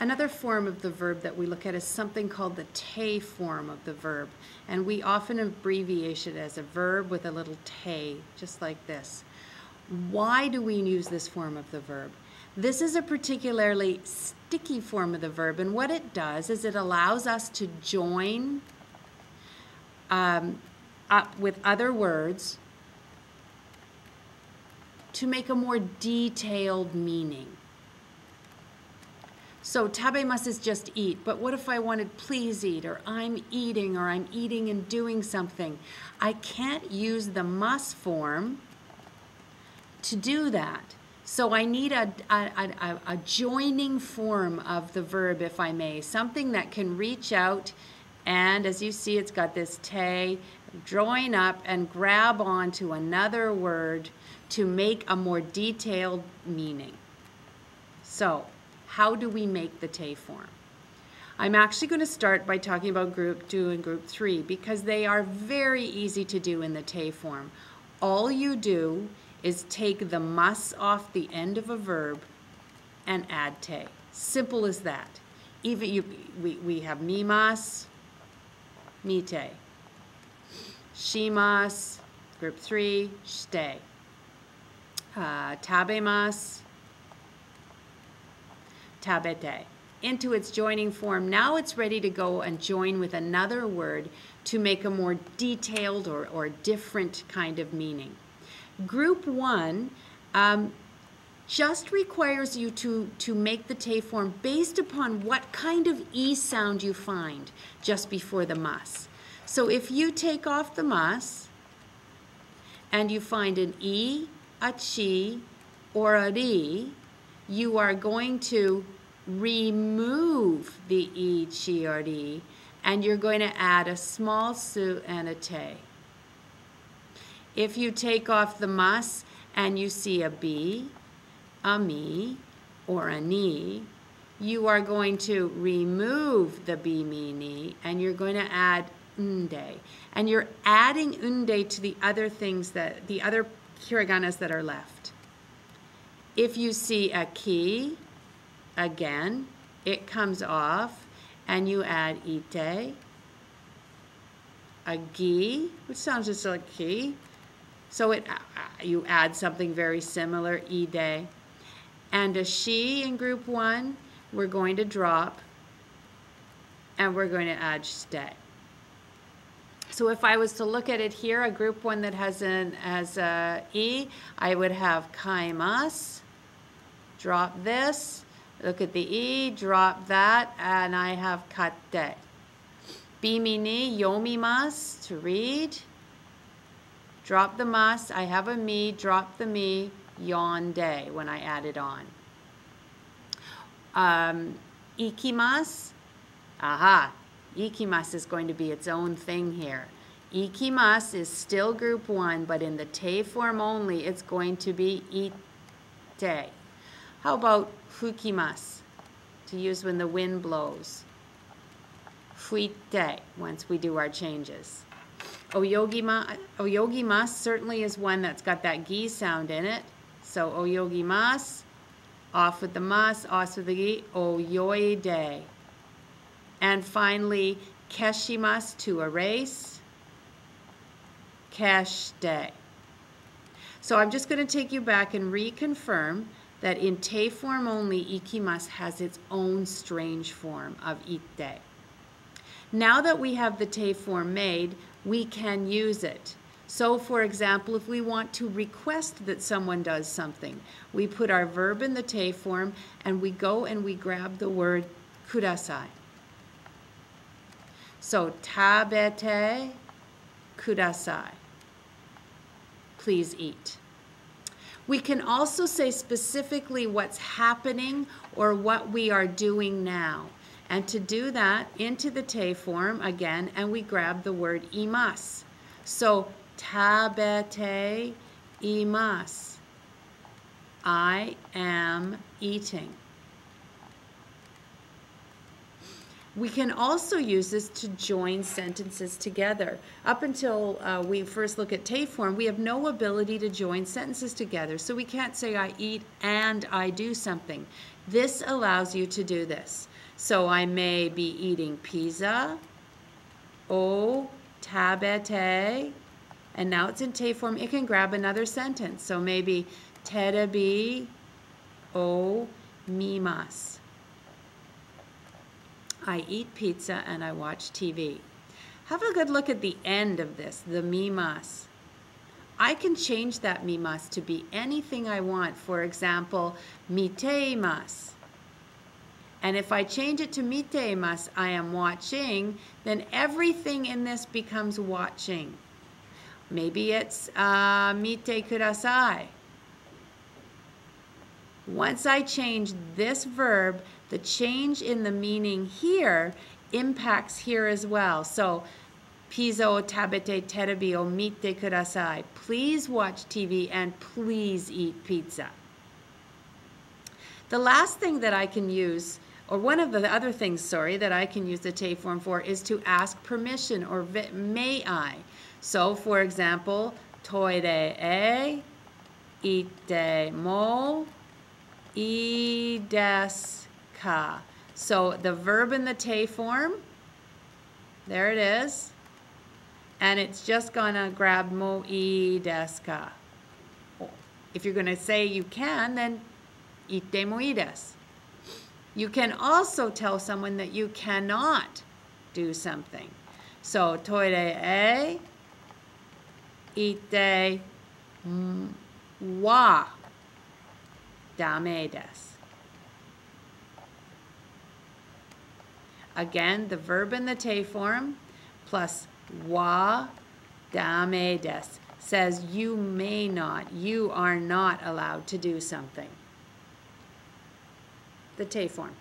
Another form of the verb that we look at is something called the te form of the verb. And we often abbreviate it as a verb with a little te, just like this. Why do we use this form of the verb? This is a particularly sticky form of the verb, and what it does is it allows us to join up with other words to make a more detailed meaning. So tabemasu is just eat, but what if I wanted please eat, or I'm eating and doing something? I can't use the must form to do that. So I need a joining form of the verb, if I may, something that can reach out, and as you see, it's got this te, join up and grab onto another word to make a more detailed meaning. So how do we make the te form? I'm actually going to start by talking about group 2 and group 3 because they are very easy to do in the te form. All you do is take the mus off the end of a verb and add te. Simple as that. Even we have mimas, mite. Shimas, group 3, shite. Tabemas, tabete. Into its joining form. Now it's ready to go and join with another word to make a more detailed or different kind of meaning. Group 1 just requires you to make the te form based upon what kind of e sound you find just before the mas. So if you take off the mas and you find an e, a chi, or a ri, you are going to remove the e, chi, or ri, and you're going to add a small su and a te. If you take off the mas and you see a b, a mi, or a ni, you are going to remove the b, mi, ni, and you're going to add unde. And you're adding unde to the other things that, the other hiraganas that are left. If you see a ki, again, it comes off and you add ite, a gi, which sounds just like ki. So you add something very similar, ide. And a she in group 1, we're going to drop and we're going to add shite. So if I was to look at it here, a group 1 that has a e, I would have kaimas, drop this, look at the e, drop that, and I have kate. Bimi ni, yomimas, to read. Drop the mas, I have a mi, drop the mi, yonde when I add it on. Ikimas, aha, ikimas is going to be its own thing here. Ikimas is still group 1, but in the te form only, it's going to be ite. How about fukimas, to use when the wind blows? Fuite, once we do our changes. Oyogimas certainly is one that's got that gi sound in it. So oyogimas, off with the mas, off with the gi, oyoide. And finally, keshimas, to erase, keshde. So I'm just going to take you back and reconfirm that in te form only, ikimas has its own strange form of ite. Now that we have the te form made, we can use it. So for example, if we want to request that someone does something, we put our verb in the te form and we go and we grab the word kudasai. So tabete kudasai. Please eat. We can also say specifically what's happening or what we are doing now. And to do that, into the te form again, and we grab the word imas. So tabete imas. I am eating. We can also use this to join sentences together. Up until we first look at te form, we have no ability to join sentences together. So we can't say I eat and I do something. This allows you to do this. So I may be eating pizza, o tabete, and now it's in te form. It can grab another sentence. So maybe terebi o mimasu. I eat pizza and I watch TV. Have a good look at the end of this, the mimasu. I can change that mimasu to be anything I want. For example, miteimasu. And if I change it to miteimasu, I am watching, then everything in this becomes watching. Maybe it's mite kudasai. Once I change this verb, the change in the meaning here impacts here as well. So, pizza o tabete terebi o mite kudasai. Please watch TV and please eat pizza. The last thing that I can use, or one of the other things, sorry, that I can use the te form for is to ask permission, or may I. So, for example, toire e ite mo I desu ka. So the verb in the te form, there it is. And it's just gonna grab mo I desu ka. If you're gonna say you can, then ite mo I desu. You can also tell someone that you cannot do something. So toire e ite wa dame desu. Again, the verb in the te form plus wa dame desu says you may not, you are not allowed to do something. The te form.